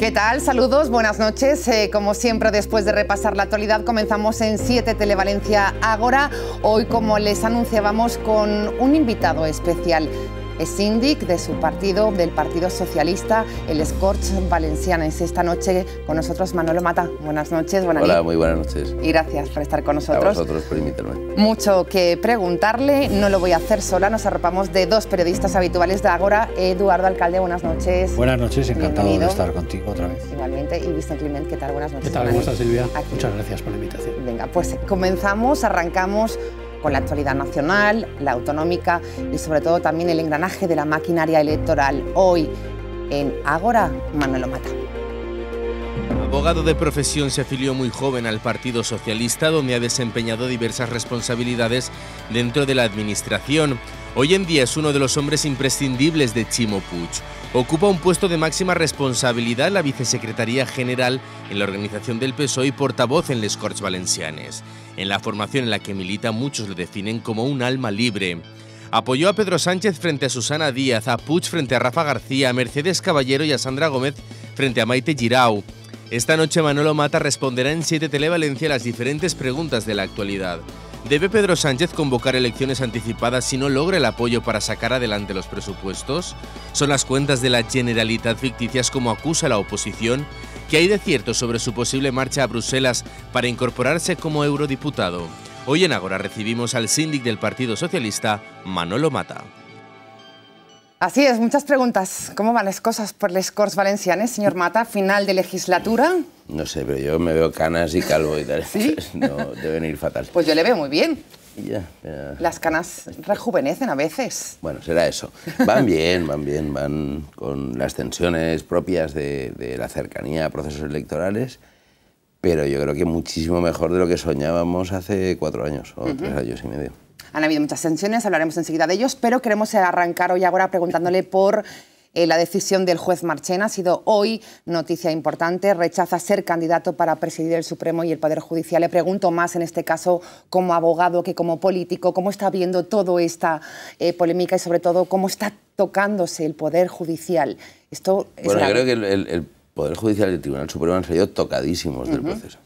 ¿Qué tal? Saludos, buenas noches. Como siempre, después de repasar la actualidad, comenzamos en 7 Televalencia Ágora. Hoy, como les anunciábamos, con un invitado especial. Es síndic de su partido, del Partido Socialista, el Corts Valencianes. Esta noche con nosotros Manolo Mata. Buenas noches. Hola, muy buenas noches. Y gracias por estar con nosotros. A vosotros por invitarme. Mucho que preguntarle, no lo voy a hacer sola, nos arropamos de 2 periodistas habituales de Ágora. Eduardo Alcalde, buenas noches. Buenas noches, encantado de estar contigo otra vez. Igualmente, y Vicente Climent, ¿qué tal? Buenas noches. ¿Qué tal? ¿Cómo estás, Silvia? Muchas gracias por la invitación. Venga, pues comenzamos, arrancamos con la actualidad nacional, la autonómica y sobre todo también el engranaje de la maquinaria electoral. Hoy en Ágora, Manolo Mata. Abogado de profesión, se afilió muy joven al Partido Socialista, donde ha desempeñado diversas responsabilidades dentro de la administración. Hoy en día es uno de los hombres imprescindibles de Ximo Puig. Ocupa un puesto de máxima responsabilidad en la Vicesecretaría General en la organización del PSOE y portavoz en les Corts Valencianes. En la formación en la que milita, muchos le definen como un alma libre. Apoyó a Pedro Sánchez frente a Susana Díaz, a Puig frente a Rafa García, a Mercedes Caballero y a Sandra Gómez frente a Maite Girau. Esta noche Manolo Mata responderá en 7 Televalencia las diferentes preguntas de la actualidad. ¿Debe Pedro Sánchez convocar elecciones anticipadas si no logra el apoyo para sacar adelante los presupuestos? ¿Son las cuentas de la Generalitat ficticias como acusa la oposición? ¿Qué hay de cierto sobre su posible marcha a Bruselas para incorporarse como eurodiputado? Hoy en Ágora recibimos al síndic del Partido Socialista, Manolo Mata. Así es, muchas preguntas. ¿Cómo van las cosas por les Corts Valencianes, señor Mata? ¿Final de legislatura? No sé, pero yo me veo canas y calvo y tal. ¿Sí? No, deben ir fatal. Pues yo le veo muy bien. Ya. Las canas rejuvenecen a veces. Bueno, será eso. Van bien, van con las tensiones propias de la cercanía a procesos electorales, pero yo creo que muchísimo mejor de lo que soñábamos hace 4 años o 3 años y medio. Han habido muchas tensiones, hablaremos enseguida de ellos, pero queremos arrancar hoy ahora preguntándole por la decisión del juez Marchena. Ha sido hoy noticia importante, rechaza ser candidato para presidir el Supremo y el Poder Judicial. Le pregunto más en este caso como abogado que como político, ¿cómo está viendo toda esta polémica y sobre todo cómo está tocándose el Poder Judicial? Esto es bueno, grave. yo creo que el Poder Judicial y el Tribunal Supremo han salido tocadísimos del proceso.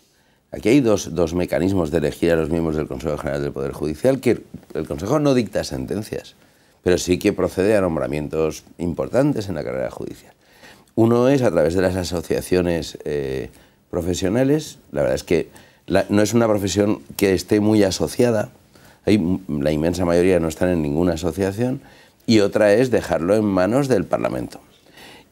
Aquí hay dos mecanismos de elegir a los miembros del Consejo General del Poder Judicial, que el Consejo no dicta sentencias, pero sí que procede a nombramientos importantes en la carrera judicial. Uno es a través de las asociaciones profesionales. La verdad es que no es una profesión que esté muy asociada, la inmensa mayoría no están en ninguna asociación, y otra es dejarlo en manos del Parlamento.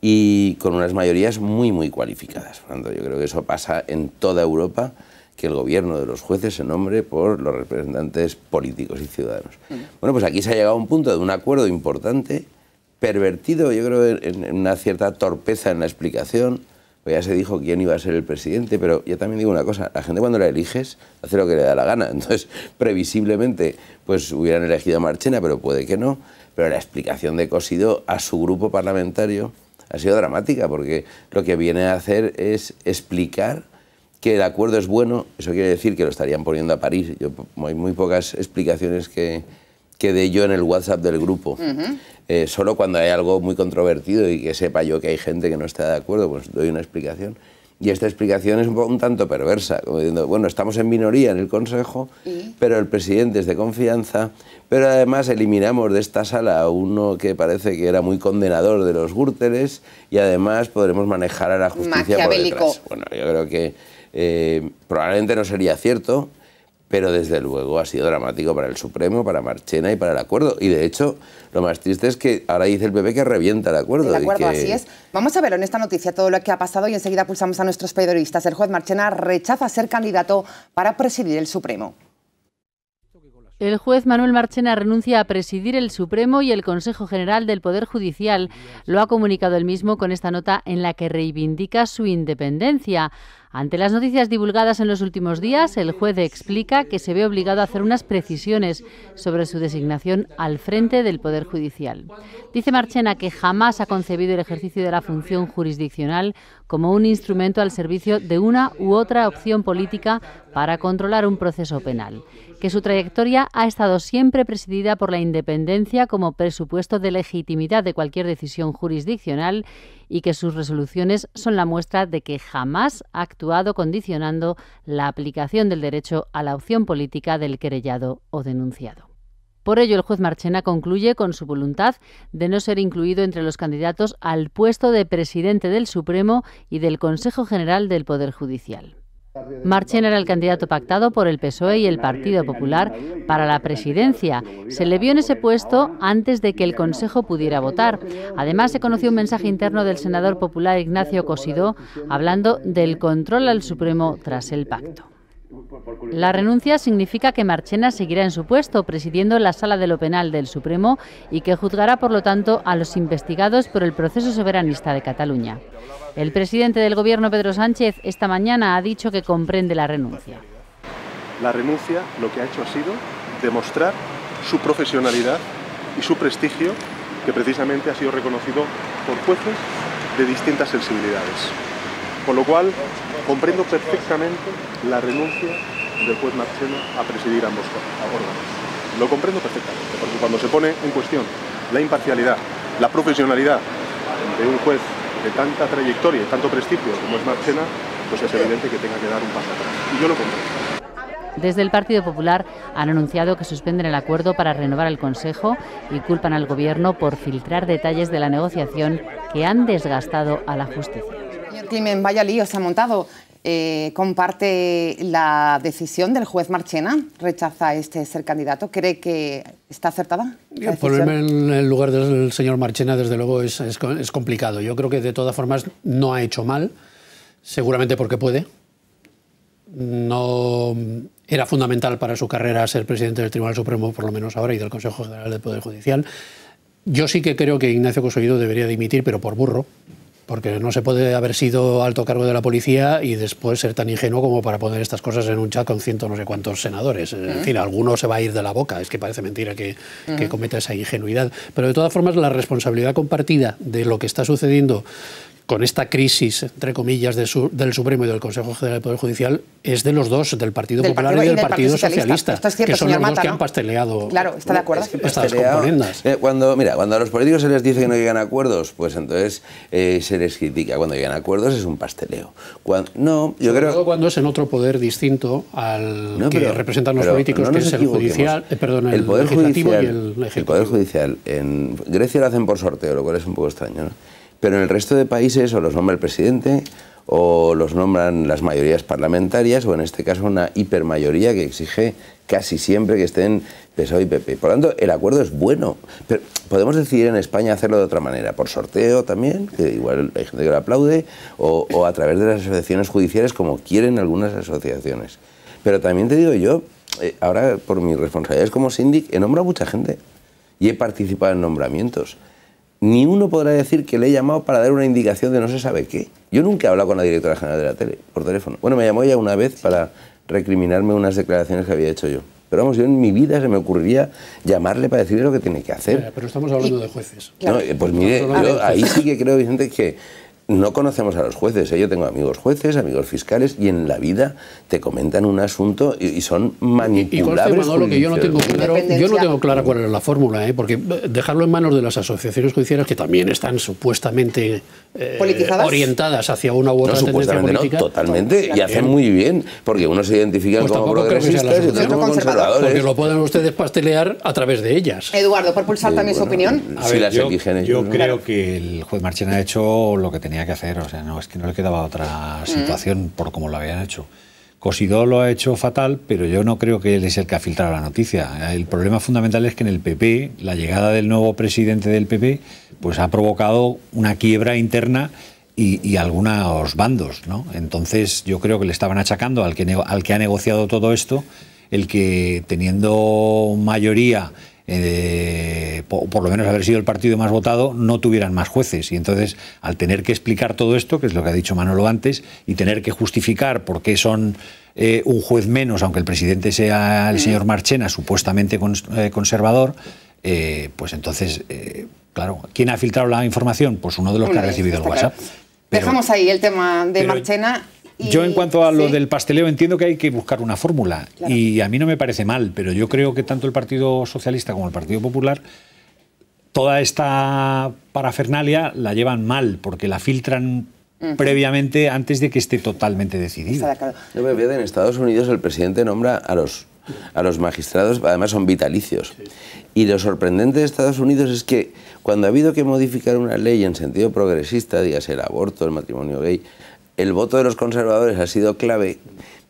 Y con unas mayorías muy cualificadas. Por lo tanto, yo creo que eso pasa en toda Europa, que el gobierno de los jueces se nombre por los representantes políticos y ciudadanos. Bueno, pues aquí se ha llegado a un punto de un acuerdo importante, pervertido, yo creo, en una cierta torpeza en la explicación. Pues ya se dijo quién iba a ser el presidente, pero yo también digo una cosa, la gente cuando la eliges hace lo que le da la gana. Entonces, previsiblemente, pues hubieran elegido a Marchena, pero puede que no. Pero la explicación de Cosidó a su grupo parlamentario ha sido dramática, porque lo que viene a hacer es explicar que el acuerdo es bueno. Eso quiere decir que lo estarían poniendo a París. Hay muy pocas explicaciones que dé yo en el WhatsApp del grupo. Solo cuando hay algo muy controvertido y que sepa yo que hay gente que no está de acuerdo, pues doy una explicación. Y esta explicación es un tanto perversa, como diciendo, bueno, estamos en minoría en el Consejo, pero el presidente es de confianza, pero además eliminamos de esta sala a uno que parece que era muy condenador de los Gürteles y además podremos manejar a la justicia por detrás. Bueno, yo creo que probablemente no sería cierto, pero desde luego ha sido dramático para el Supremo, para Marchena y para el acuerdo. Y de hecho, lo más triste es que ahora dice el PP que revienta el acuerdo. El acuerdo, así es. Vamos a ver en esta noticia todo lo que ha pasado y enseguida pulsamos a nuestros periodistas. El juez Marchena rechaza ser candidato para presidir el Supremo. El juez Manuel Marchena renuncia a presidir el Supremo y el Consejo General del Poder Judicial. Lo ha comunicado él mismo con esta nota en la que reivindica su independencia. Ante las noticias divulgadas en los últimos días, el juez explica que se ve obligado a hacer unas precisiones sobre su designación al frente del Poder Judicial. Dice Marchena que jamás ha concebido el ejercicio de la función jurisdiccional como un instrumento al servicio de una u otra opción política para controlar un proceso penal, que su trayectoria ha estado siempre presidida por la independencia como presupuesto de legitimidad de cualquier decisión jurisdiccional y que sus resoluciones son la muestra de que jamás ha actuado condicionando la aplicación del derecho a la opción política del querellado o denunciado. Por ello, el juez Marchena concluye con su voluntad de no ser incluido entre los candidatos al puesto de presidente del Supremo y del Consejo General del Poder Judicial. Marchena era el candidato pactado por el PSOE y el Partido Popular para la presidencia. Se le vio en ese puesto antes de que el Consejo pudiera votar. Además, se conoció un mensaje interno del senador popular Ignacio Cosidó hablando del control al Supremo tras el pacto. La renuncia significa que Marchena seguirá en su puesto, presidiendo la Sala de lo Penal del Supremo y que juzgará, por lo tanto, a los investigados por el proceso soberanista de Cataluña. El presidente del Gobierno, Pedro Sánchez, esta mañana ha dicho que comprende la renuncia. La renuncia lo que ha hecho ha sido demostrar su profesionalidad y su prestigio, que precisamente ha sido reconocido por jueces de distintas sensibilidades. Con lo cual, comprendo perfectamente la renuncia del juez Marchena a presidir ambos órganos. Lo comprendo perfectamente, porque cuando se pone en cuestión la imparcialidad, la profesionalidad de un juez de tanta trayectoria y tanto prestigio como es Marchena, pues es evidente que tenga que dar un paso atrás. Y yo lo comprendo. Desde el Partido Popular han anunciado que suspenden el acuerdo para renovar el Consejo y culpan al Gobierno por filtrar detalles de la negociación que han desgastado a la justicia. Señor Climent, vaya lío se ha montado. ¿Comparte la decisión del juez Marchena? ¿Rechaza ser candidato? ¿Cree que está acertada? Ponerme en el lugar del señor Marchena, desde luego, es complicado. Yo creo que de todas formas no ha hecho mal, seguramente porque puede. No era fundamental para su carrera ser presidente del Tribunal Supremo, por lo menos ahora, y del Consejo General del Poder Judicial. Yo sí que creo que Ignacio Cosidó debería dimitir, pero por burro. Porque no se puede haber sido alto cargo de la policía y después ser tan ingenuo como para poner estas cosas en un chat con ciento no sé cuántos senadores. En fin, alguno se va a ir de la boca. Es que parece mentira que cometa esa ingenuidad. Pero de todas formas, la responsabilidad compartida de lo que está sucediendo con esta crisis, entre comillas, del Supremo y del Consejo General del Poder Judicial es de los dos, del Partido Popular y del Partido Socialista, Esto es cierto, que son señor los dos Mata, que ¿no? han pasteleado. Claro, está de acuerdo. Estas componendas. Cuando a los políticos se les dice que no llegan a acuerdos, pues entonces se les critica. Cuando llegan a acuerdos es un pasteleo. Yo creo cuando es en otro poder distinto al que representan los políticos, que es el judicial, el Poder legislativo Judicial, y el ejecutivo. El Poder Judicial en Grecia lo hacen por sorteo, lo cual es un poco extraño, ¿no? Pero en el resto de países o los nombra el presidente o los nombran las mayorías parlamentarias o en este caso una hipermayoría que exige casi siempre que estén PSOE y PP. Por lo tanto, el acuerdo es bueno, pero podemos decidir en España hacerlo de otra manera, por sorteo también, que igual hay gente que lo aplaude, o a través de las asociaciones judiciales como quieren algunas asociaciones. Pero también te digo yo, ahora por mis responsabilidades como síndic he nombrado mucha gente y he participado en nombramientos. Ni uno podrá decir que le he llamado para dar una indicación de no se sabe qué. Yo nunca he hablado con la directora general de la tele por teléfono. Bueno, me llamó ella una vez para recriminarme unas declaraciones que había hecho yo. Pero vamos, yo en mi vida se me ocurriría llamarle para decirle lo que tiene que hacer. Pero estamos hablando de jueces. No, pues mire, yo ahí sí que creo, Vicente, que no conocemos a los jueces. Yo tengo amigos jueces, amigos fiscales, y en la vida te comentan un asunto y son manipulables. Manolo, que yo no tengo clara cuál es la fórmula, porque dejarlo en manos de las asociaciones judiciales, que también están supuestamente orientadas hacia una u otra tendencia política. No, totalmente, y hacen muy bien, porque unos se identifican como progresistas y otros como conservadores. Porque lo pueden ustedes pastelear a través de ellas. Eduardo, por pulsar también su opinión. Yo creo que el juez Marchena ha hecho lo que tenía que hacer, o sea, no, es que no le quedaba otra situación por como lo habían hecho. Cosidó lo ha hecho fatal, pero yo no creo que él es el que ha filtrado la noticia. El problema fundamental es que en el PP, la llegada del nuevo presidente del PP, pues ha provocado una quiebra interna y algunos bandos, ¿no? Entonces yo creo que le estaban achacando al que ha negociado todo esto, el que teniendo mayoría, por lo menos haber sido el partido más votado, no tuvieran más jueces. Y entonces, al tener que explicar todo esto, que es lo que ha dicho Manolo antes, y tener que justificar por qué son un juez menos, aunque el presidente sea el señor Marchena, supuestamente conservador, pues entonces, claro, ¿quién ha filtrado la información? Pues uno de los que ha recibido el WhatsApp. Dejamos ahí el tema de Marchena. Yo en cuanto a lo del pasteleo entiendo que hay que buscar una fórmula, y a mí no me parece mal, pero yo creo que tanto el Partido Socialista como el Partido Popular toda esta parafernalia la llevan mal, porque la filtran previamente antes de que esté totalmente decidido. En Estados Unidos el presidente nombra a los magistrados, además son vitalicios. Y lo sorprendente de Estados Unidos es que cuando ha habido que modificar una ley en sentido progresista, dígase el aborto, el matrimonio gay, el voto de los conservadores ha sido clave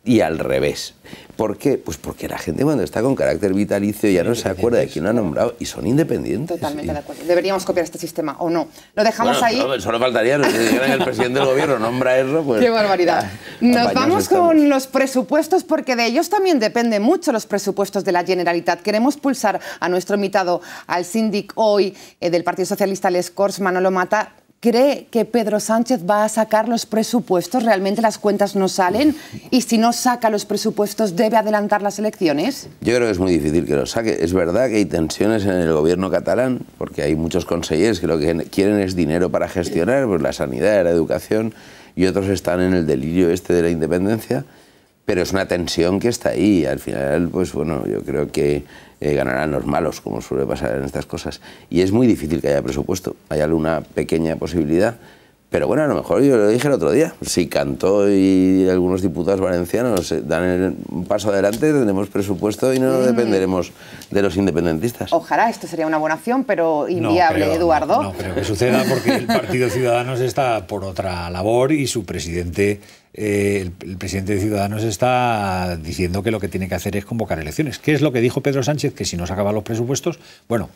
y al revés. ¿Por qué? Pues porque la gente cuando está con carácter vitalicio ya no se acuerda de quién lo ha nombrado y son independientes. Totalmente de acuerdo. Deberíamos copiar este sistema, ¿o no? Lo dejamos ahí. No, solo faltaría, si el presidente del gobierno nombra eso, pues... ¡Qué barbaridad! Nos vamos con los presupuestos, porque de ellos también dependen mucho los presupuestos de la Generalitat. Queremos pulsar a nuestro invitado, al síndic hoy del Partido Socialista, Les Corts, Manolo Mata. ¿Cree que Pedro Sánchez va a sacar los presupuestos? ¿Realmente las cuentas no salen? Y si no saca los presupuestos, ¿debe adelantar las elecciones? Yo creo que es muy difícil que los saque. Es verdad que hay tensiones en el gobierno catalán, porque hay muchos consejeros que lo que quieren es dinero para gestionar, pues la sanidad, la educación, y otros están en el delirio este de la independencia, pero es una tensión que está ahí. Al final, pues bueno, yo creo que ganarán los malos, como suele pasar en estas cosas. Y es muy difícil que haya presupuesto. Hay alguna pequeña posibilidad, pero bueno, a lo mejor yo lo dije el otro día. Si Cantó y algunos diputados valencianos dan un paso adelante, tendremos presupuesto y no dependeremos de los independentistas. Ojalá, esto sería una buena opción, pero inviable, Eduardo. No creo que suceda, porque el Partido Ciudadanos está por otra labor y su presidente... el presidente de Ciudadanos está diciendo que lo que tiene que hacer es convocar elecciones. ¿Qué es lo que dijo Pedro Sánchez? Que si no sacaba los presupuestos... Bueno,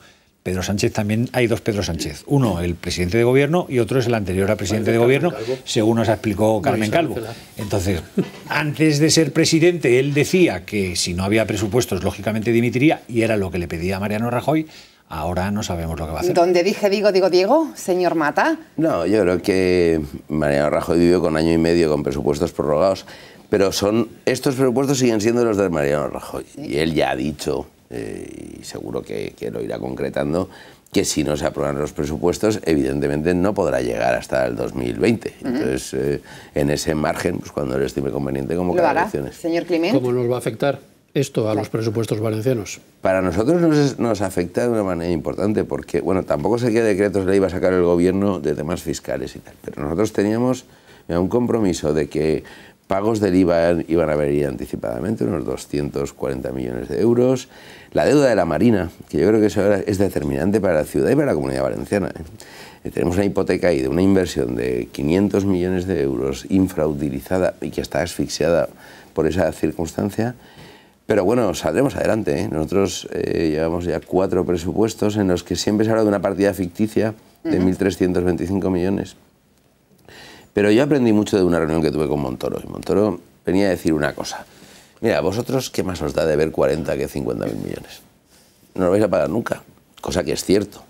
Pedro Sánchez también... Hay dos Pedro Sánchez. Uno, el presidente de gobierno, y otro es el anterior al presidente de gobierno, según nos explicó Carmen Calvo. Entonces, antes de ser presidente, él decía que si no había presupuestos, lógicamente dimitiría, y era lo que le pedía a Mariano Rajoy. Ahora no sabemos lo que va a hacer. ¿Dónde dije digo Diego, señor Mata? No, yo creo que Mariano Rajoy vivió con año y medio con presupuestos prorrogados, pero estos presupuestos siguen siendo los de Mariano Rajoy. ¿Sí? Y él ya ha dicho, y seguro que lo irá concretando, que si no se aprueban los presupuestos, evidentemente no podrá llegar hasta el 2020. Entonces, en ese margen, pues cuando le estime conveniente, convocar elecciones. Señor Climent. ¿Cómo nos va a afectar esto a los presupuestos valencianos? Para nosotros nos afecta de una manera importante, porque, bueno, tampoco sé qué decretos le iba a sacar el gobierno de temas fiscales y tal, pero nosotros teníamos un compromiso de que pagos del IVA iban a venir anticipadamente, unos 240 millones de euros, la deuda de la Marina, que yo creo que eso es determinante para la ciudad y para la Comunidad Valenciana. Tenemos una hipoteca ahí de una inversión de 500 millones de euros infrautilizada y que está asfixiada por esa circunstancia. Pero bueno, saldremos adelante, ¿eh? Nosotros llevamos ya 4 presupuestos en los que siempre se habla de una partida ficticia de 1.325 millones. Pero yo aprendí mucho de una reunión que tuve con Montoro. Y Montoro venía a decir una cosa. Mira, vosotros, ¿qué más os da de ver 40 que 50.000 millones? No lo vais a pagar nunca, cosa que es cierto.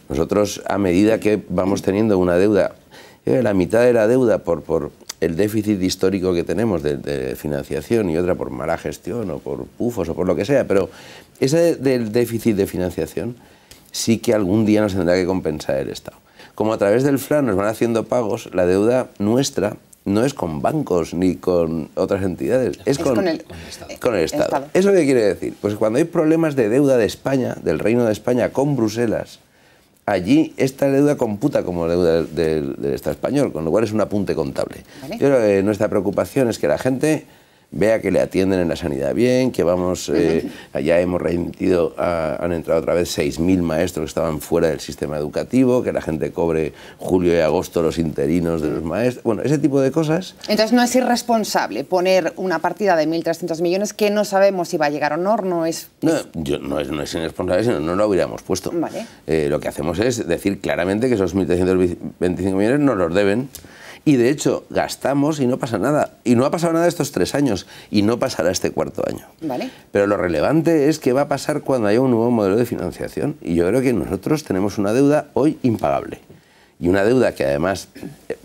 Nosotros, a medida que vamos teniendo una deuda, la mitad de la deuda por el déficit histórico que tenemos de financiación y otra por mala gestión o por pufos o por lo que sea, pero ese del déficit de financiación sí que algún día nos tendrá que compensar el Estado. Como a través del FLA nos van haciendo pagos, la deuda nuestra no es con bancos ni con otras entidades, es con el Estado. ¿Eso qué quiere decir? Pues cuando hay problemas de deuda de España, del Reino de España con Bruselas, allí esta deuda computa como deuda del Estado español, con lo cual es un apunte contable. ¿Vale? Yo creo que nuestra preocupación es que la gente vea que le atienden en la sanidad bien, que vamos, ya hemos remitido, han entrado otra vez 6.000 maestros que estaban fuera del sistema educativo, que la gente cobre julio y agosto los interinos de los maestros, bueno, ese tipo de cosas. Entonces no es irresponsable poner una partida de 1.300 millones que no sabemos si va a llegar o no, no es irresponsable, sino no lo hubiéramos puesto. Vale. Lo que hacemos es decir claramente que esos 1.325 millones nos los deben. Y de hecho gastamos y no pasa nada. Y no ha pasado nada estos 3 años y no pasará este 4º año. Vale. Pero lo relevante es que va a pasar cuando haya un nuevo modelo de financiación. Y yo creo que nosotros tenemos una deuda hoy impagable. Y una deuda que además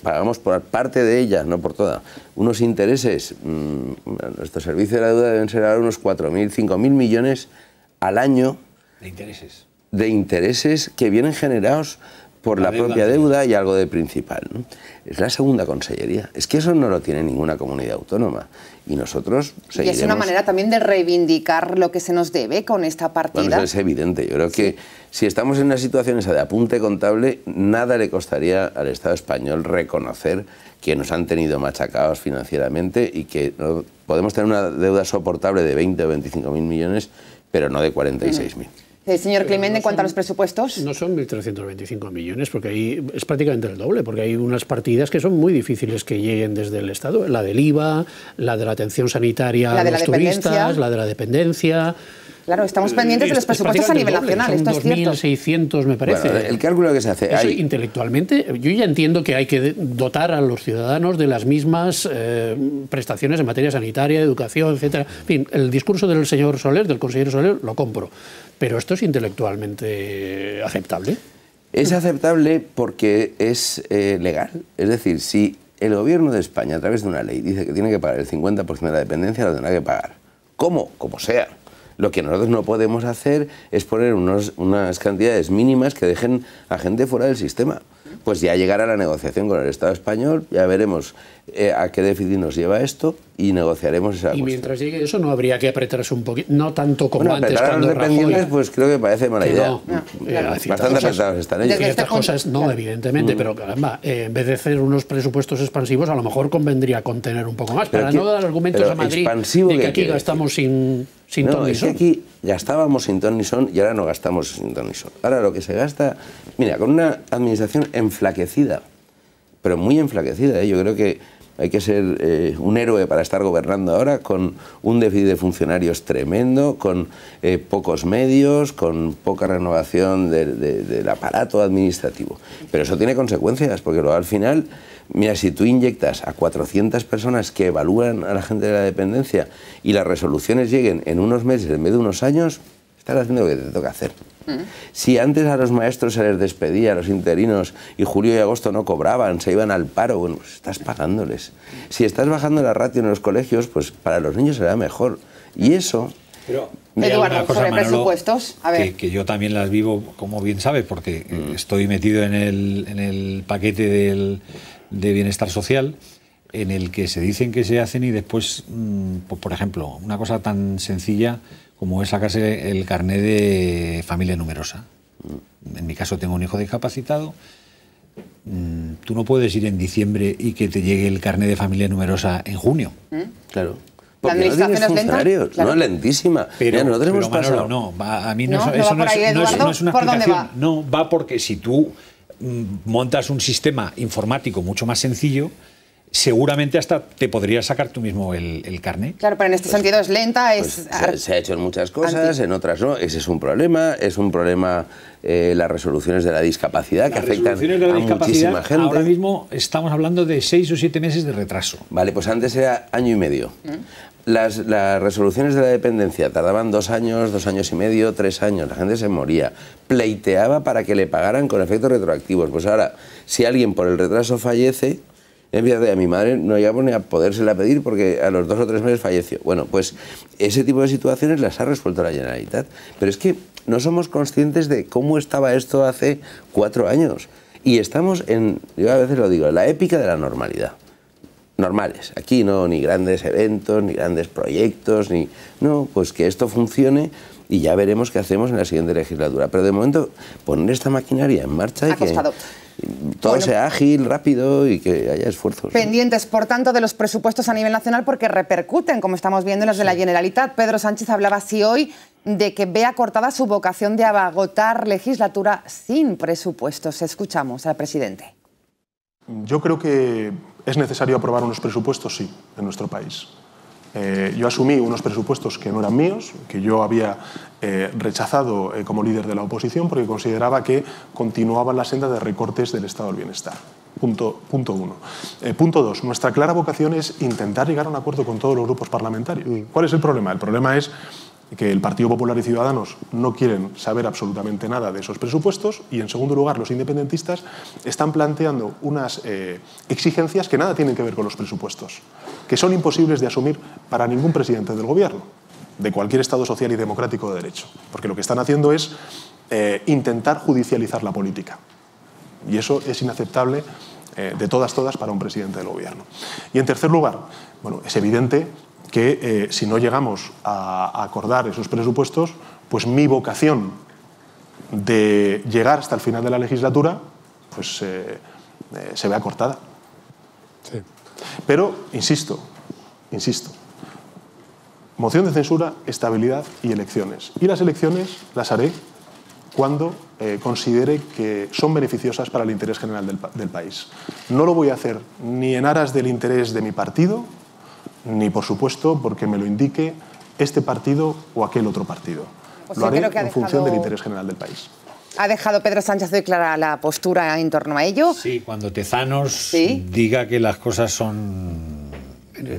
pagamos por parte de ella, no por toda. Unos intereses, nuestro servicio de la deuda deben ser ahora unos 4.000, 5.000 millones al año. De intereses. De intereses que vienen generados por la propia deuda y algo de principal, ¿no? Es la segunda consellería. Es que eso no lo tiene ninguna comunidad autónoma. Y nosotros seguiremos... Y es una manera también de reivindicar lo que se nos debe con esta partida. Bueno, eso es evidente. Yo creo que si estamos en una situación esa de apunte contable, nada le costaría al Estado español reconocer que nos han tenido machacados financieramente y que no, podemos tener una deuda soportable de 20 o 25.000 millones, pero no de 46.000. Señor Climent, en cuanto a los presupuestos... No son 1.325 millones, porque ahí es prácticamente el doble, porque hay unas partidas que son muy difíciles que lleguen desde el Estado. La del IVA, la de la atención sanitaria a los turistas, la de la dependencia... Claro, estamos pendientes de los presupuestos a nivel nacional, esto es cierto. 2.600, me parece. Bueno, el cálculo que se hace... Eso, intelectualmente, yo ya entiendo que hay que dotar a los ciudadanos de las mismas prestaciones en materia sanitaria, educación, etcétera. En fin, el discurso del señor Soler, del consejero Soler, lo compro. Pero ¿esto es intelectualmente aceptable? Es aceptable porque es legal. Es decir, si el gobierno de España, a través de una ley, dice que tiene que pagar el 50% de la dependencia, lo tendrá que pagar. ¿Cómo? Como sea. Lo que nosotros no podemos hacer es poner unas cantidades mínimas que dejen a gente fuera del sistema. Pues ya llegará la negociación con el Estado español, ya veremos a qué déficit nos lleva esto y negociaremos esa cuestión. Y mientras llegue eso no habría que apretarse un poquito, no tanto como antes apretar cuando a los dependientes, Rajoy... pues creo que parece mala idea. Bastante apretados están ellos. Ciertas cosas no, evidentemente, pero caramba, en vez de hacer unos presupuestos expansivos, a lo mejor convendría contener un poco más, para no dar argumentos a Madrid de que aquí gastamos sin ton ni son. Es que aquí gastábamos sin ton ni son y ahora no gastamos sin ton ni son. Ahora lo que se gasta, mira, con una administración enflaquecida, pero muy enflaquecida, ¿eh? Yo creo que hay que ser un héroe para estar gobernando ahora, con un déficit de funcionarios tremendo, con pocos medios, con poca renovación del aparato administrativo. Pero eso tiene consecuencias, porque luego al final, mira, si tú inyectas a 400 personas que evalúan a la gente de la dependencia y las resoluciones lleguen en unos meses en vez de unos años, estás haciendo lo que te toca hacer. Si antes a los maestros se les despedía, a los interinos, y julio y agosto no cobraban, se iban al paro, bueno, pues estás pagándoles. Si estás bajando la ratio en los colegios, pues para los niños será mejor. Y eso... Pero, Eduardo, sobre presupuestos, a ver. Que yo también las vivo, como bien sabe, porque estoy metido en el paquete de bienestar social, en el que se dicen que se hacen y después, por ejemplo, una cosa tan sencilla como es sacarse el carné de familia numerosa. En mi caso tengo un hijo discapacitado. Tú no puedes ir en diciembre y que te llegue el carné de familia numerosa en junio. Claro. ¿La administración es lenta? Claro. No, lentísima. Pero nosotros hemos pasado... No, a mí no eso no es una ¿por dónde explicación. va? No, va porque si tú montas un sistema informático mucho más sencillo, seguramente hasta te podrías sacar tú mismo el carné. Claro, pero en este sentido es lenta, se ha hecho en muchas cosas, en otras no. Ese es un problema las resoluciones de la discapacidad que afectan a muchísima gente. Ahora mismo estamos hablando de 6 o 7 meses de retraso. Vale, pues antes era año y medio. Las resoluciones de la dependencia tardaban 2 años, 2 años y medio, 3 años. La gente se moría. Pleiteaba para que le pagaran con efectos retroactivos. Pues ahora, si alguien por el retraso fallece... a mi madre no llegamos ni a podérsela pedir porque a los 2 o 3 meses falleció. Bueno, pues ese tipo de situaciones las ha resuelto la Generalitat. Pero es que no somos conscientes de cómo estaba esto hace 4 años. Y estamos yo a veces lo digo, en la épica de la normalidad. Normales. Aquí no, ni grandes eventos, ni grandes proyectos, no, pues que esto funcione y ya veremos qué hacemos en la siguiente legislatura. Pero de momento, poner esta maquinaria en marcha y que todo sea ágil, rápido y que haya esfuerzos. Pendientes, por tanto, de los presupuestos a nivel nacional porque repercuten, como estamos viendo, en los de la Generalitat. Pedro Sánchez hablaba así hoy de que ve acortada su vocación de agotar legislatura sin presupuestos. Escuchamos al presidente. Yo creo que es necesario aprobar unos presupuestos, sí, en nuestro país. Yo asumí unos presupuestos que no eran míos, que yo había rechazado como líder de la oposición porque consideraba que continuaban la senda de recortes del estado del bienestar. Punto 1. Punto 2. Nuestra clara vocación es intentar llegar a un acuerdo con todos los grupos parlamentarios. ¿Cuál es el problema? El problema es que el Partido Popular y Ciudadanos no quieren saber absolutamente nada de esos presupuestos y, en segundo lugar, los independentistas están planteando unas exigencias que nada tienen que ver con los presupuestos, que son imposibles de asumir para ningún presidente del Gobierno, de cualquier Estado social y democrático de derecho, porque lo que están haciendo es intentar judicializar la política. Y eso es inaceptable de todas para un presidente del Gobierno. Y en tercer lugar, bueno, es evidente que si no llegamos a acordar esos presupuestos, pues mi vocación de llegar hasta el final de la legislatura pues se ve acortada. Sí. Pero, insisto, moción de censura, estabilidad y elecciones. Y las elecciones las haré cuando considere que son beneficiosas para el interés general del país. No lo voy a hacer ni en aras del interés de mi partido, ni, por supuesto, porque me lo indique este partido o aquel otro partido. Lo haré en función del interés general del país. ¿Ha dejado Pedro Sánchez de clara la postura en torno a ello? Sí, cuando Tezanos diga que las cosas son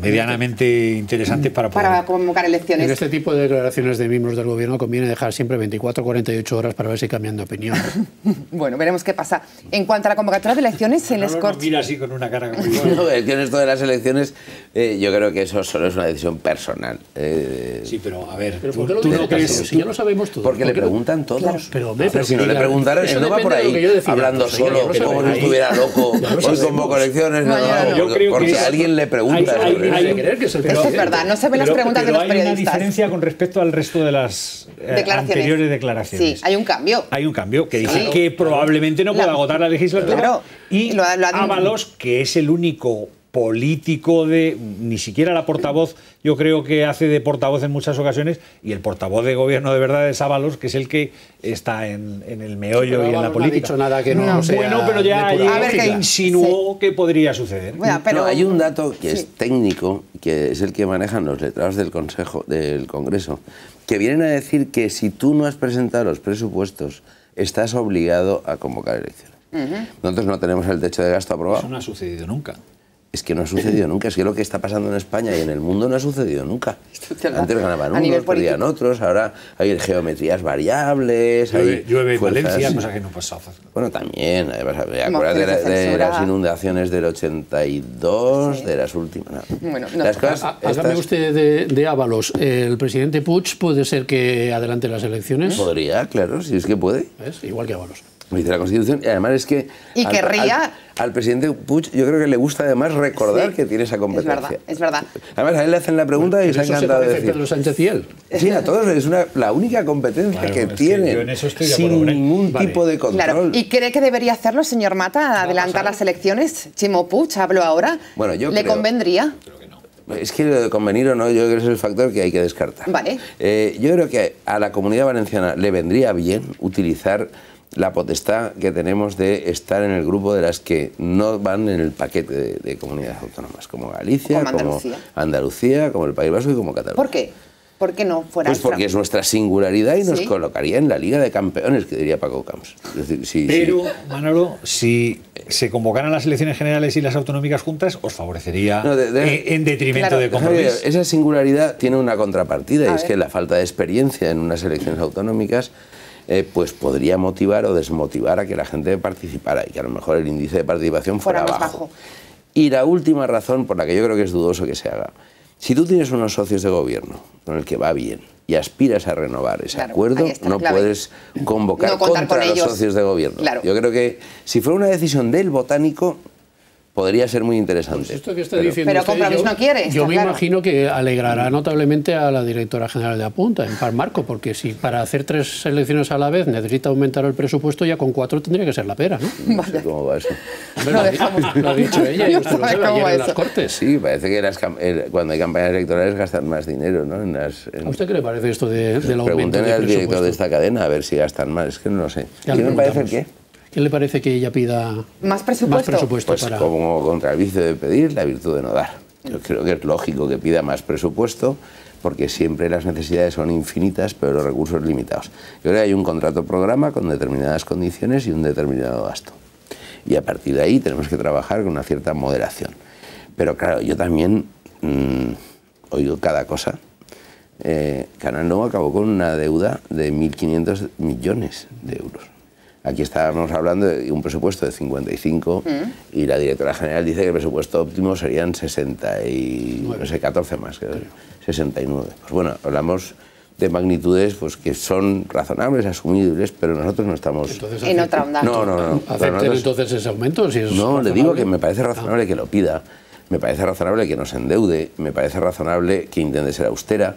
medianamente interesantes para convocar elecciones. En este tipo de declaraciones de miembros del Gobierno conviene dejar siempre 24 o 48 horas para ver si cambian de opinión. Bueno, veremos qué pasa. En cuanto a la convocatoria de elecciones, se les corta. Mira así con una cara como no, es que en esto de las elecciones yo creo que eso solo es una decisión personal. Sí, pero a ver, ¿pero ¿por qué lo no crees? Si ya lo sabemos todos. Porque le preguntan todos. Claro, pero si no le preguntaran, él no va por ahí hablando solo, que como si estuviera loco, hoy convoco elecciones. Porque alguien le pregunta. Eso es verdad, no se ven las preguntas de los periodistas. Hay una diferencia con respecto al resto de las anteriores declaraciones. Sí, hay un cambio. Hay un cambio que dice que probablemente no pueda agotar la legislatura. Claro. Y Ábalos, que es el único político ni siquiera la portavoz, yo creo que hace de portavoz en muchas ocasiones, y el portavoz de gobierno de verdad es Ábalos, que es el que está en el meollo y en la política. No ha dicho nada que no sea bueno, pero ya que insinuó que podría suceder. Bueno, pero hay un dato que es técnico, que es el que manejan los letrados del Congreso, que vienen a decir que si tú no has presentado los presupuestos, estás obligado a convocar elecciones. Nosotros no tenemos el techo de gasto aprobado. Eso no ha sucedido nunca. Es que no ha sucedido nunca, es que lo que está pasando en España y en el mundo no ha sucedido nunca. Antes ganaban unos, perdían otros, ahora hay geometrías variables, llueve en Valencia, cosa que no pasaba. Bueno, también, acuérdate de las inundaciones del 82, de las últimas. Bueno, hágame usted de Ábalos. ¿El presidente Puig puede ser que adelante las elecciones? Podría, claro, si es que puede. ¿Ves? Igual que Ábalos. Dice la Constitución, y además es que y querría al presidente Puig yo creo que le gusta además recordar que tiene esa competencia. Es verdad. Además a él le hacen la pregunta y se ha encantado de decir. Pedro Sánchez y él. Sí, a todos es la única competencia que tiene sin ningún tipo de control. Claro. ¿Y cree que debería hacerlo, señor Mata, adelantar las elecciones? Chimo Puig, hablo ahora. Bueno, ¿Le convendría? Es que lo de convenir o no, yo creo que es el factor que hay que descartar. Vale. Yo creo que a la Comunidad Valenciana le vendría bien utilizar la potestad que tenemos de estar en el grupo de las que no van en el paquete de comunidades autónomas, como Galicia, como Andalucía, como el País Vasco y como Cataluña. ¿Por qué? ¿Por qué no fuera? Pues porque es nuestra singularidad y nos colocaría en la Liga de Campeones, que diría Paco Camps. Es decir, pero, Manolo, si se convocaran las elecciones generales y las autonómicas juntas, os favorecería en detrimento de compromiso. Esa singularidad tiene una contrapartida, y es que la falta de experiencia en unas elecciones autonómicas pues podría motivar o desmotivar a que la gente participara y que a lo mejor el índice de participación fuera bajo. Y la última razón por la que yo creo que es dudoso que se haga: si tú tienes unos socios de gobierno con el que va bien y aspiras a renovar ese acuerdo, no puedes convocar contra los socios de gobierno. Yo creo que si fuera una decisión del botánico podría ser muy interesante. Pues esto que está diciendo pero Compromís no quiere. Yo me imagino que alegrará notablemente a la directora general de Apunta, en Par Marco, porque si para hacer 3 elecciones a la vez necesita aumentar el presupuesto, ya con 4 tendría que ser la pera, ¿no? No sé cómo va eso. Lo ha dicho ella y usted lo sabe ayer en las Cortes. Sí, parece que cuando hay campañas electorales gastan más dinero, ¿no? ¿A usted qué le parece esto del aumento del presupuesto? Pregúntenle al director de esta cadena a ver si gastan más, es que no lo sé. ¿Qué me parece el qué? ¿Qué le parece que ella pida más presupuesto? Pues para... como contra el vicio de pedir, la virtud de no dar. Yo creo que es lógico que pida más presupuesto, porque siempre las necesidades son infinitas, pero los recursos limitados. Yo creo que hay un contrato programa con determinadas condiciones y un determinado gasto. Y a partir de ahí tenemos que trabajar con una cierta moderación. Pero claro, yo también oigo cada cosa. Canal Nuevo acabó con una deuda de 1.500 millones de euros. Aquí estábamos hablando de un presupuesto de 55 y la directora general dice que el presupuesto óptimo serían 60 y no sé, 14 más, 69. Pues bueno, hablamos de magnitudes pues, que son razonables, asumibles, pero nosotros no estamos... Entonces, en otra onda. No. ¿Acepten entonces ese aumento? Si es no, razonable. le digo que me parece razonable que lo pida, me parece razonable que nos endeude, me parece razonable que intente ser austera,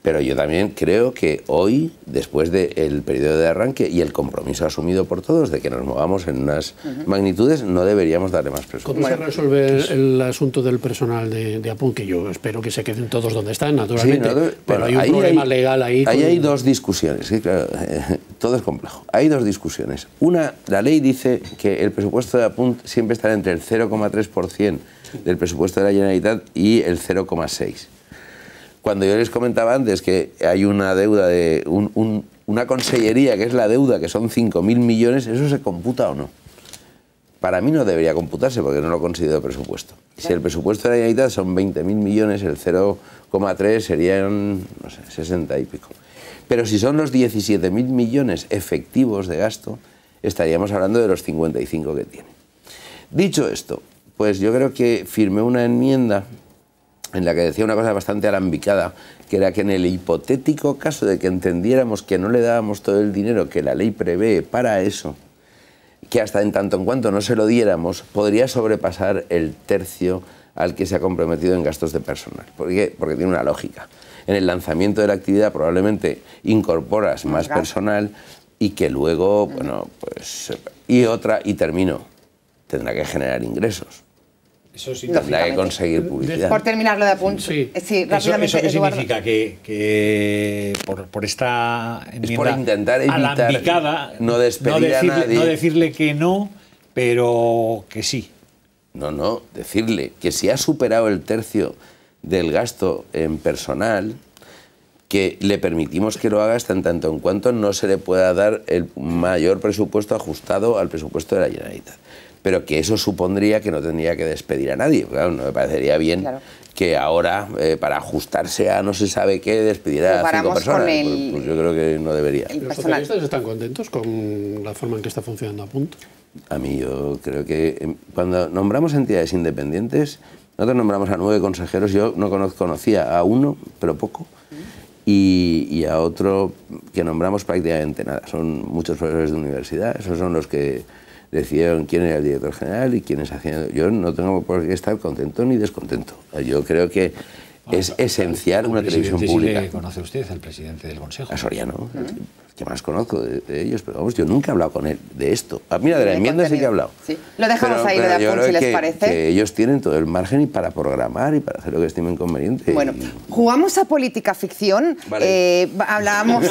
pero yo también creo que hoy, después del periodo de arranque y el compromiso asumido por todos de que nos movamos en unas magnitudes, no deberíamos darle más presupuesto. ¿Cómo se resuelve el asunto del personal de Apunt? Que yo espero que se queden todos donde están, naturalmente, Sí, pero hay un problema legal ahí. Ahí hay dos discusiones, sí, claro, todo es complejo. Hay dos discusiones. Una, la ley dice que el presupuesto de Apunt siempre estará entre el 0,3% del presupuesto de la Generalitat y el 0,6%. Cuando yo les comentaba antes que hay una deuda de una consellería, que es la deuda, que son 5.000 millones, ¿eso se computa o no? Para mí no debería computarse porque no lo considero presupuesto. Si el presupuesto de la Generalitat son 20.000 millones, el 0,3 serían, no sé, 60 y pico. Pero si son los 17.000 millones efectivos de gasto, estaríamos hablando de los 55 que tiene. Dicho esto, pues yo creo que firmé una enmienda en la que decía una cosa bastante alambicada, que era que en el hipotético caso de que entendiéramos que no le dábamos todo el dinero que la ley prevé para eso, que hasta en tanto en cuanto no se lo diéramos, podría sobrepasar el tercio al que se ha comprometido en gastos de personal. ¿Por qué? Porque tiene una lógica. En el lanzamiento de la actividad probablemente incorporas más personal y que luego, bueno, pues... Y termino, tendrá que generar ingresos. Eso sí, tendrá que conseguir publicidad. Por terminar lo de Apunt, sí, rápidamente, ¿Eso qué Eduardo. significa? Que por esta enmienda es por intentar evitar alambicada, no despedir a nadie. No decirle que no, pero que sí. No, decirle que si ha superado el tercio del gasto en personal, que le permitimos que lo haga hasta en tanto en cuanto no se le pueda dar el mayor presupuesto ajustado al presupuesto de la Generalitat. Pero que eso supondría que no tendría que despedir a nadie. Claro, no me parecería bien que ahora, para ajustarse a no se sabe qué, despidiera a 5 personas. Pues yo creo que no debería. ¿Los socialistas están contentos con la forma en que está funcionando Apunt? A mí yo creo que cuando nombramos entidades independientes, nosotros nombramos a 9 consejeros, yo no conocía a uno, pero poco, y a otro que nombramos prácticamente nada. Son muchos profesores de universidad, esos son los que decidieron quién era el director general y quiénes hacían... Yo no tengo por qué estar contento ni descontento. Yo creo que es esencial una televisión pública. ¿Sí le conoce usted al presidente del Consejo? A Soriano, que más conozco de ellos, pero vamos, yo nunca he hablado con él de esto. Mira, de la enmienda sí que he hablado. Sí. Lo dejamos ahí, lo de Apunt, si les parece. Que ellos tienen todo el margen y para programar y para hacer lo que estimen conveniente. Bueno, jugamos a política ficción. Vale. Hablábamos...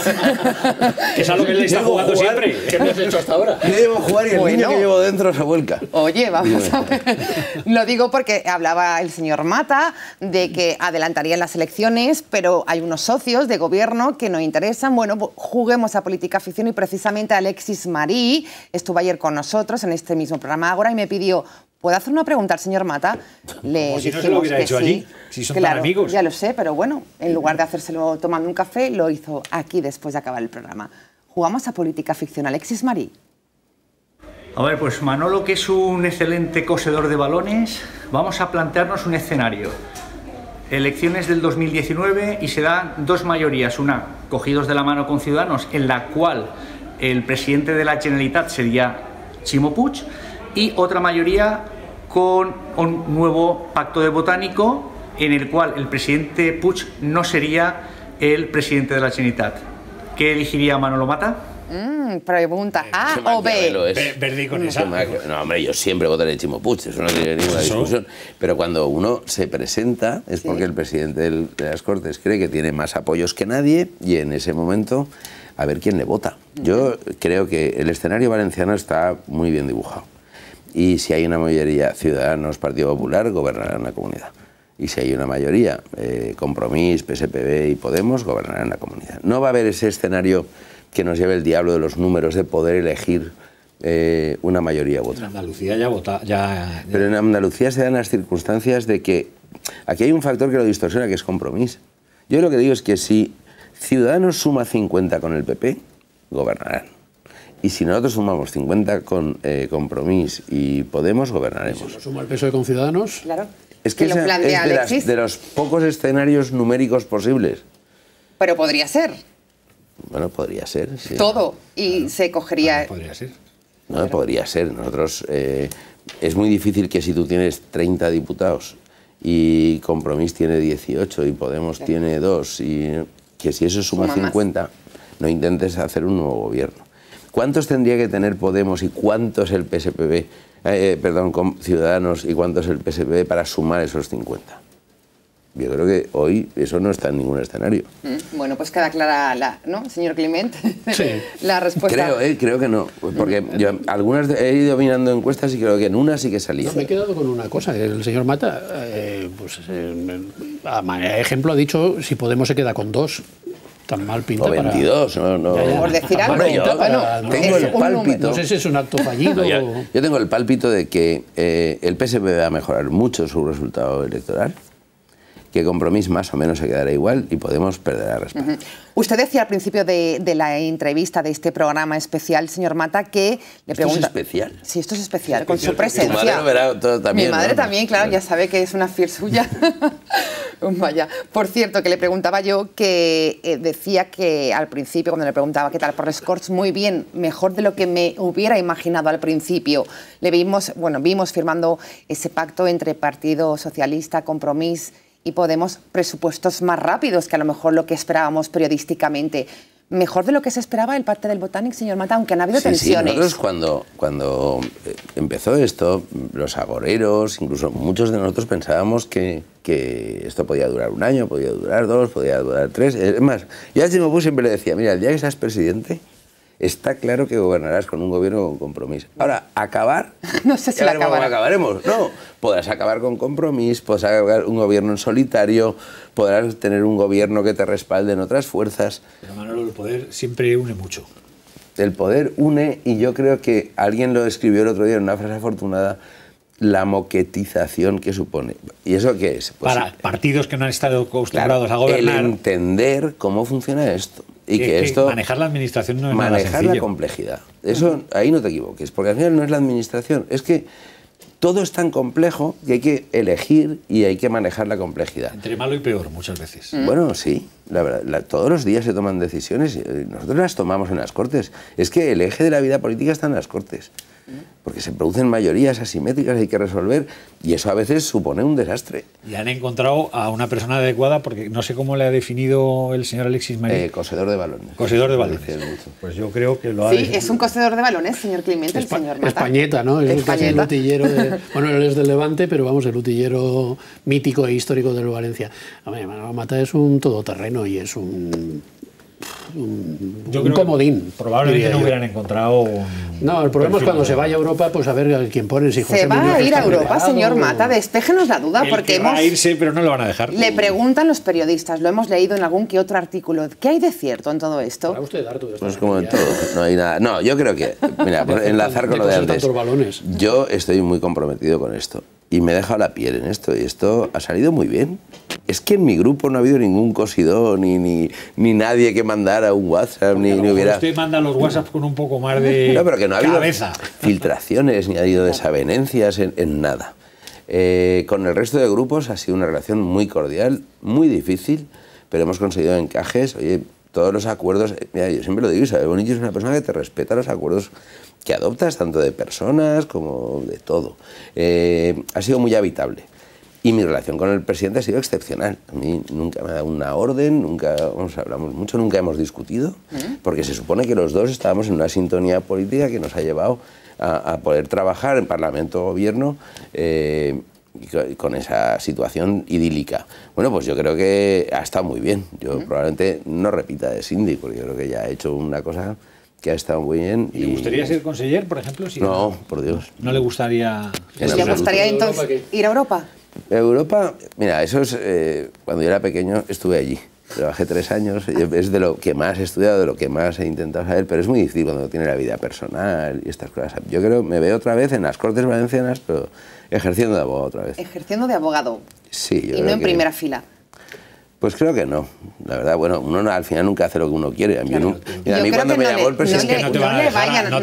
Que es algo que él está jugando siempre. ¿Qué me has hecho hasta ahora? Yo llevo a jugar y el niño que llevo dentro se vuelca. Oye, vamos a ver. Lo digo porque hablaba el señor Mata de que adelantarían las elecciones, pero hay unos socios de gobierno que no interesan. Bueno, juguemos a política ficción y precisamente Alexis Marí estuvo ayer con nosotros en este mismo programa Ágora y me pidió, ¿puedo hacer una pregunta al señor Mata? Le Como si no dijimos se lo hubiera que hecho sí. allí, si son Claro, tan amigos. ya lo sé, pero bueno, en lugar de hacérselo tomando un café, lo hizo aquí después de acabar el programa. Jugamos a política ficción. Alexis Marí. A ver, pues Manolo, que es un excelente cosedor de balones, vamos a plantearnos un escenario. Elecciones del 2019 y se dan dos mayorías, una cogidos de la mano con Ciudadanos, en la cual el presidente de la Generalitat sería Ximo Puig, y otra mayoría con un nuevo pacto de Botánico en el cual el presidente Puig no sería el presidente de la Generalitat. ¿Qué elegiría Manolo Mata? Pregunta A o B. Perdí con esa. No, hombre, yo siempre votaré Ximo Puig, eso no tiene ninguna discusión. Pero cuando uno se presenta es porque el presidente de las Cortes cree que tiene más apoyos que nadie y en ese momento a ver quién le vota. Yo creo que el escenario valenciano está muy bien dibujado. Y si hay una mayoría Ciudadanos, Partido Popular, gobernarán la comunidad. Y si hay una mayoría Compromís, PSPB y Podemos, gobernarán la comunidad. No va a haber ese escenario que nos lleve el diablo de los números de poder elegir una mayoría u otra. En Andalucía ya vota. Pero en Andalucía se dan las circunstancias de que aquí hay un factor que lo distorsiona, que es Compromís. Yo lo que digo es que si Ciudadanos suma 50 con el PP, gobernarán. Y si nosotros sumamos 50 con Compromís y Podemos, gobernaremos. ¿Si lo suma el PSOE con Ciudadanos? Claro. Es que lo plantea es de los pocos escenarios numéricos posibles. Pero podría ser. Bueno, podría ser, sí. Todo. Y se cogería... Podría ser. No, podría ser. Nosotros... es muy difícil que si tú tienes 30 diputados y Compromís tiene 18 y Podemos tiene 2, y que si eso suma 50, no intentes hacer un nuevo gobierno. ¿Cuántos tendría que tener Podemos y cuántos el PSPB, con Ciudadanos y cuántos el PSPB para sumar esos 50? Yo creo que hoy eso no está en ningún escenario. Bueno, pues queda clara, ¿no, señor Climent? Sí. La respuesta. Creo que no, porque yo algunas he ido mirando encuestas y creo que en una sí que salía. No, me he quedado con una cosa. El señor Mata, a manera de ejemplo, ha dicho si Podemos se queda con 2. Tan mal pinta. O 22, para... no. Por decir algo. Tengo el pálpito. No sé si es un acto fallido. Yo tengo el pálpito de que el PSPB va a mejorar mucho su resultado electoral, que Compromís más o menos se quedará igual y Podemos perderá respaldo. Usted decía al principio de la entrevista de este programa especial, señor Mata, que le pregunta... ¿Esto es especial? Sí, esto es especial, con su presencia. Tu madre lo verá todo también. Mi madre, ¿no? también, claro, ya sabe que es una fiel suya. Vaya. Por cierto, que le preguntaba yo que decía que al principio, cuando le preguntaba qué tal por les Corts, muy bien, mejor de lo que me hubiera imaginado al principio. Le vimos firmando ese pacto entre Partido Socialista, Compromís y Podemos, presupuestos más rápidos que a lo mejor lo que esperábamos periodísticamente. Mejor de lo que se esperaba el Pacte del Botánic, señor Mata, aunque han habido tensiones. Sí, nosotros cuando empezó esto, los agoreros, incluso muchos de nosotros pensábamos que esto podía durar 1 año, podía durar 2, podía durar 3. Es más, yo a Ximo siempre le decía, mira, el día que seas presidente, está claro que gobernarás con un gobierno con Compromís. Ahora, acabar... No sé si la acabaremos. No, podrás acabar con Compromís, podrás acabar un gobierno en solitario, podrás tener un gobierno que te respalde en otras fuerzas. Pero Manolo, el poder siempre une mucho. El poder une, y yo creo que alguien lo escribió el otro día en una frase afortunada, la moquetización que supone. ¿Y eso qué es? Pues, para partidos que no han estado acostumbrados a gobernar... El entender cómo funciona esto. Y que esto, manejar la administración no es nada manejar sencillo. la complejidad. Eso, ahí no te equivoques, porque al final no es la administración, es que todo es tan complejo que hay que elegir y hay que manejar la complejidad. Entre malo y peor, muchas veces. Bueno, sí, la verdad, todos los días se toman decisiones y nosotros las tomamos en las Cortes. Es que el eje de la vida política está en las Cortes, porque se producen mayorías asimétricas, hay que resolver, y eso a veces supone un desastre. Y han encontrado a una persona adecuada, porque no sé cómo le ha definido el señor Alexis Marín. Cosedor de balones. Cosedor de balones. Pues yo creo que lo ha... Sí, es un cosedor de balones, señor Climent, el señor Mata. Españeta, ¿no? Es el utillero de... Bueno, él es del Levante, pero vamos, el utillero mítico e histórico del Valencia. Manolo Mata es un todoterreno y es un comodín. Probablemente no hubieran encontrado No, el problema es cuando se vaya a Europa, pues a ver quién pone. Si José ¿Se va Muñoz a ir a está Europa, preparado, señor Mata? Despéjenos la duda, porque va a irse, pero no lo van a dejar. Le preguntan los periodistas, lo hemos leído en algún que otro artículo, ¿qué hay de cierto en todo esto? Para usted, Arturo, pues como en todo, no hay nada. No, yo creo que, mira, por enlazar con lo de antes, yo estoy muy comprometido con esto y me he dejado la piel en esto, y esto ha salido muy bien. Es que en mi grupo no ha habido ningún cosidón, ni nadie que mandara un WhatsApp, ni hubiera... Usted manda los WhatsApp con un poco más de no, pero que no ha habido cabeza. Filtraciones, ni ha habido desavenencias en nada. Con el resto de grupos ha sido una relación muy cordial, muy difícil, pero hemos conseguido encajes. Oye, todos los acuerdos... Mira, yo siempre lo digo, Isabel Bonilla es una persona que te respeta los acuerdos que adoptas, tanto de personas como de todo. Ha sido muy habitable. Y mi relación con el presidente ha sido excepcional. A mí nunca me ha dado una orden, nunca hablamos mucho, nunca hemos discutido, porque se supone que los dos estábamos en una sintonía política que nos ha llevado a poder trabajar en Parlamento Gobierno con esa situación idílica. Bueno, pues yo creo que ha estado muy bien. Yo probablemente no repita de Cindy, porque yo creo que ya ha hecho una cosa que ha estado muy bien. ¿Y le gustaría ser conseller, por ejemplo? Si no, por Dios. ¿No le gustaría...? ¿Le gustaría entonces ir a Europa? Europa, mira, eso es... cuando yo era pequeño estuve allí. Trabajé 3 años, es de lo que más he estudiado, de lo que más he intentado saber, pero es muy difícil cuando tiene la vida personal y estas cosas. Yo creo, me veo otra vez en las Cortes Valencianas, pero ejerciendo de abogado otra vez. Ejerciendo de abogado. Sí, yo y no en primera fila. Pues creo que no. La verdad, bueno, uno al final nunca hace lo que uno quiere. A mí, a mí cuando me llamó el presidente... No le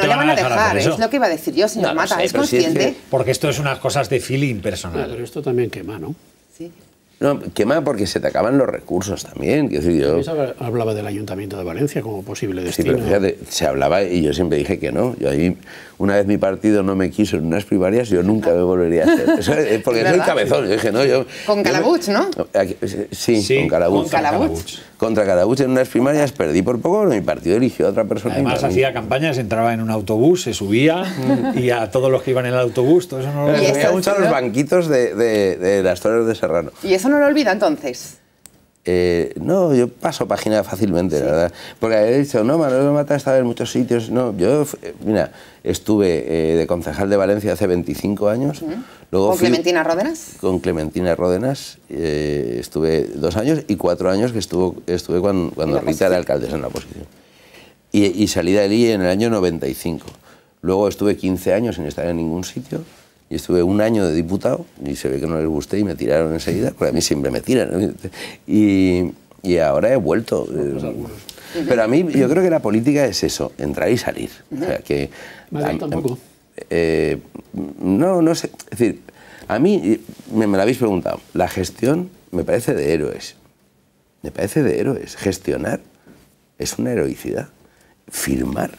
van a dejar, es lo que iba a decir yo, señor Mata. ¿Es consciente? Porque esto es unas cosas de feeling personal. Pero esto también quema, ¿no? Sí. No, quema porque se te acaban los recursos también. Quiero decir, yo... Hablaba del Ayuntamiento de Valencia como posible destino. Sí, pero fíjate, se hablaba y yo siempre dije que no. Yo ahí, una vez mi partido no me quiso en unas primarias, yo nunca me volvería a hacer. Eso es porque soy cabezón. Yo dije, no, yo... Con Calabuch, ¿no? Sí, con Calabuch. Contra Calabuch en unas primarias perdí por poco, mi partido eligió a otra persona. Además hacía campañas, entraba en un autobús, se subía y a todos los que iban en el autobús, todo eso no lo olvidaba. Me mucho a los banquitos de las Torres de Serrano. ¿Y eso no lo olvida entonces? No, yo paso página fácilmente, la verdad. Porque he dicho, no, Manuel Mata ha estado en muchos sitios. No, yo, mira, estuve de concejal de Valencia hace 25 años. Luego ¿Con Clementina Ródenas? Con Clementina Ródenas. Estuve 2 años y 4 años que estuve cuando Rita era alcaldesa en la oposición. Y salí de allí en el año 95. Luego estuve 15 años sin estar en ningún sitio. Y estuve 1 año de diputado y se ve que no les gusté y me tiraron enseguida, porque a mí siempre me tiran, ¿no? Y ahora he vuelto. Pero a mí yo creo que la política es eso, entrar y salir. O sea, que tampoco. No sé. Es decir, a mí, me lo habéis preguntado, la gestión me parece de héroes. Me parece de héroes. Gestionar es una heroicidad. Firmar,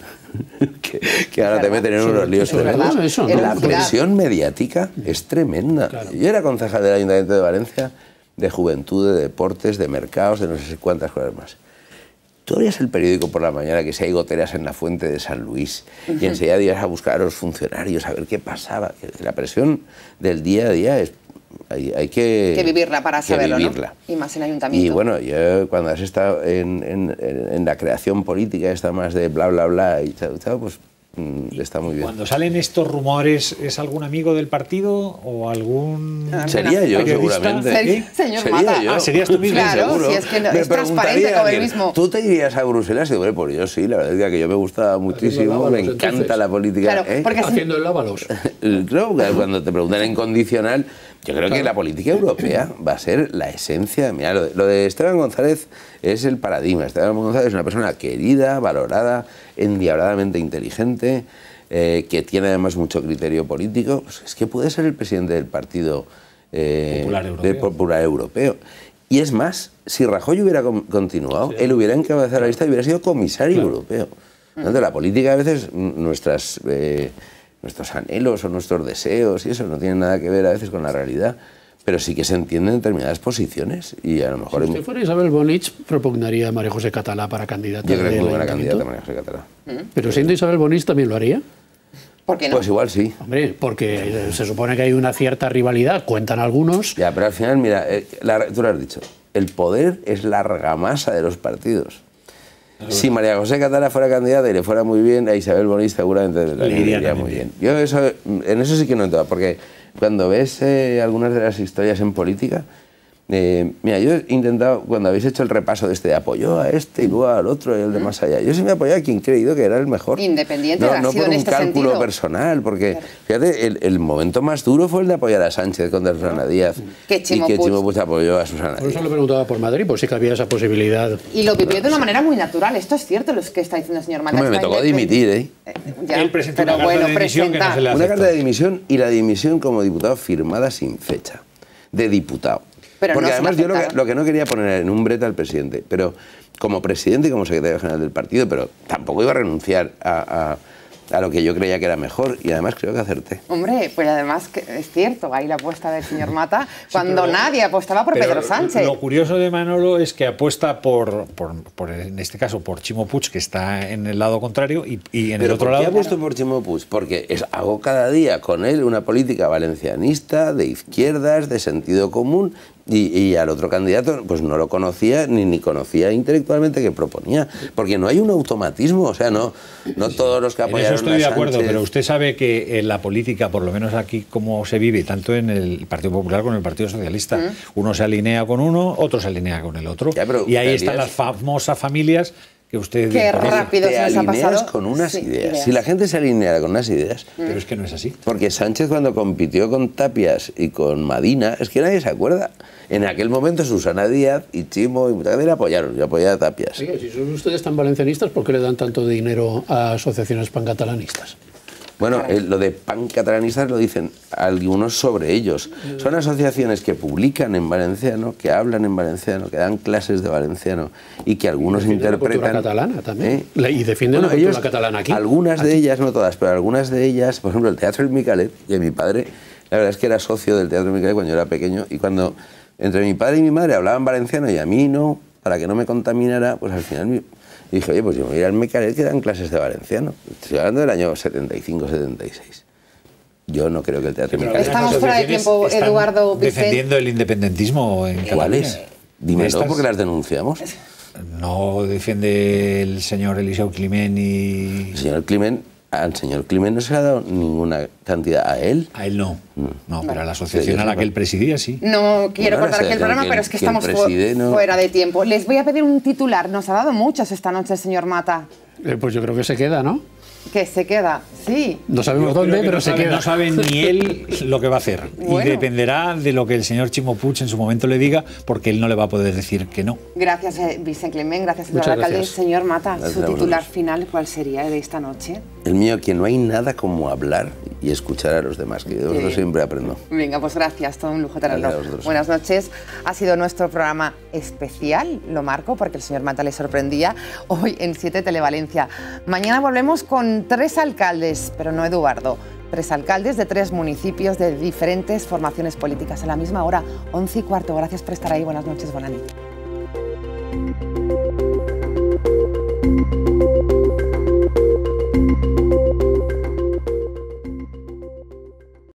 que ahora te meten en unos líos tremendos. La presión mediática es tremenda. Claro. Yo era concejal del Ayuntamiento de Valencia, de juventud, de deportes, de mercados, de no sé cuántas cosas más. Tú abrías el periódico por la mañana, que si hay goteras en la fuente de San Luis, y enseguida ibas a buscar a los funcionarios, a ver qué pasaba. La presión del día a día es... Hay que vivirla para saberlo, vivirla. ¿no? Y más en ayuntamiento. Y bueno, yo cuando has estado en la creación política, está más de bla, bla, bla y tal, pues está muy bien. Cuando salen estos rumores, ¿es algún amigo del partido o algún... Sería yo, seguramente. Señor Mata. Yo. Serías tú mismo. Claro, seguro. Si es que es transparente como el mismo. ¿Tú te irías a Bruselas? Y digo, pues yo sí, la verdad es que yo me gusta muchísimo, me encanta la política. Claro, porque haciendo el lávalos. Creo que cuando te preguntan en condicional, yo creo que la política europea va a ser la esencia. Mira, lo de Esteban González es el paradigma. Esteban González es una persona querida, valorada, endiabladamente inteligente, que tiene además mucho criterio político. Pues es que puede ser el presidente del Partido Popular Europeo. Y es más, si Rajoy hubiera continuado, él hubiera encabezado la lista y hubiera sido comisario europeo. Entonces, la política a veces, nuestros anhelos o nuestros deseos y eso no tienen nada que ver a veces con la realidad, pero sí que se entienden determinadas posiciones y a lo mejor... Si usted fuera Isabel Bonich, propugnaría a María José Catalá para candidata. Yo creo que es muy buena candidata María José Catalá. Pero siendo Isabel Bonich, ¿también lo haría? ¿Por qué no? Pues igual sí. Hombre, porque se supone que hay una cierta rivalidad, cuentan algunos. Ya, pero al final, mira, tú lo has dicho, el poder es la argamasa de los partidos. Si María José Catalá fuera candidata y le fuera muy bien, a Isabel Bonich seguramente le iría muy bien. Yo en eso sí que no entiendo, porque cuando ves algunas de las historias en política, mira, yo he intentado, cuando habéis hecho el repaso de este, apoyó a este y luego al otro y el de más allá. Yo sí me apoyé a quien he creído que era el mejor. Independiente no por un cálculo personal, porque fíjate, el momento más duro fue el de apoyar a Sánchez contra Susana Díaz. Que Chimo Puig apoyó a Susana Díaz. Por eso le preguntaba por Madrid, pues sí que había esa posibilidad. Y lo vivió de una manera muy natural. Esto es cierto lo que está diciendo el señor Mata. Me tocó dimitir, ¿eh? Él presentó una carta de dimisión que no se le aceptó. Una carta de dimisión y la dimisión como diputado firmada sin fecha. De diputado. Pero porque no además yo lo que no quería poner en un brete al presidente, pero como presidente y como secretario general del partido, pero tampoco iba a renunciar a lo que yo creía que era mejor y además creo que acerté. Hombre, pues además que es cierto, ahí la apuesta del señor Mata, cuando nadie apostaba por Pedro Sánchez. Lo curioso de Manolo es que apuesta por en este caso, por Chimo Puig, que está en el lado contrario, y en el otro lado... ¿Por qué apuesto por Chimo Puig? Porque hago cada día con él una política valencianista, de izquierdas, de sentido común, y al otro candidato pues no lo conocía ni conocía intelectualmente que proponía, porque no hay un automatismo, o sea, no todos los que apoyaron a Sánchez... En eso estoy de acuerdo, pero usted sabe que en la política, por lo menos aquí como se vive, tanto en el Partido Popular como en el Partido Socialista, uno se alinea con uno, otro se alinea con el otro, y ahí están las famosas familias que usted... Qué rápido se nos ha pasado. Con unas ideas. Si la gente se alineara con unas ideas... Pero es que no es así. Porque Sánchez cuando compitió con Tapias y con Madina, es que nadie se acuerda. En aquel momento Susana Díaz y Chimo y mucha gente le apoyaron. Yo apoyé a Tapias. Oye, si son ustedes tan valencianistas, ¿por qué le dan tanto dinero a asociaciones pancatalanistas? Bueno, lo de pancatalanistas lo dicen algunos sobre ellos. Son asociaciones que publican en valenciano, que hablan en valenciano, que dan clases de valenciano y que algunos interpretan... La cultura catalana también. Y defienden la cultura catalana aquí. Algunas de ellas, no todas, pero algunas de ellas, por ejemplo, el Teatro El Micalet, que mi padre, la verdad es que era socio del Teatro El Micalet cuando yo era pequeño, y cuando entre mi padre y mi madre hablaban valenciano y a mí no, para que no me contaminara, pues al final... Y dije, oye, pues yo me voy a ir al Micalet que dan clases de valenciano. Estoy hablando del año 75-76. Yo no creo que el Teatro Micalet... Estamos fuera de tiempo, Eduardo Vicent. Defendiendo el independentismo en Cataluña. ¿Cuáles? Dímelo, porque las denunciamos. No defiende el señor Eliseu Climent y... Al señor Climent no se le ha dado ninguna cantidad. ¿A él? A él no. No, pero a la asociación a la que él presidía, sí. No quiero cortar aquí el programa, pero es que estamos fuera de tiempo. Les voy a pedir un titular. Nos ha dado muchos esta noche el señor Mata. Pues yo creo que se queda, ¿no? Que se queda, sí. No sabemos dónde, pero se queda. No sabe ni él lo que va a hacer. Bueno. Y dependerá de lo que el señor Ximo Puig en su momento le diga, porque él no le va a poder decir que no. Gracias, Vicent Climent. Gracias, señor alcalde. Señor Mata, su titular final, ¿cuál sería de esta noche? El mío, que no hay nada como hablar y escuchar a los demás, que yo siempre aprendo. Venga, pues gracias, todo un lujo tenerlo. Buenas noches. Ha sido nuestro programa especial, lo marco, porque el señor Mata le sorprendía, hoy en 7 Televalencia. Mañana volvemos con 3 alcaldes, pero no Eduardo. 3 alcaldes de 3 municipios de diferentes formaciones políticas a la misma hora, 11:15. Gracias por estar ahí. Buenas noches, buena nit.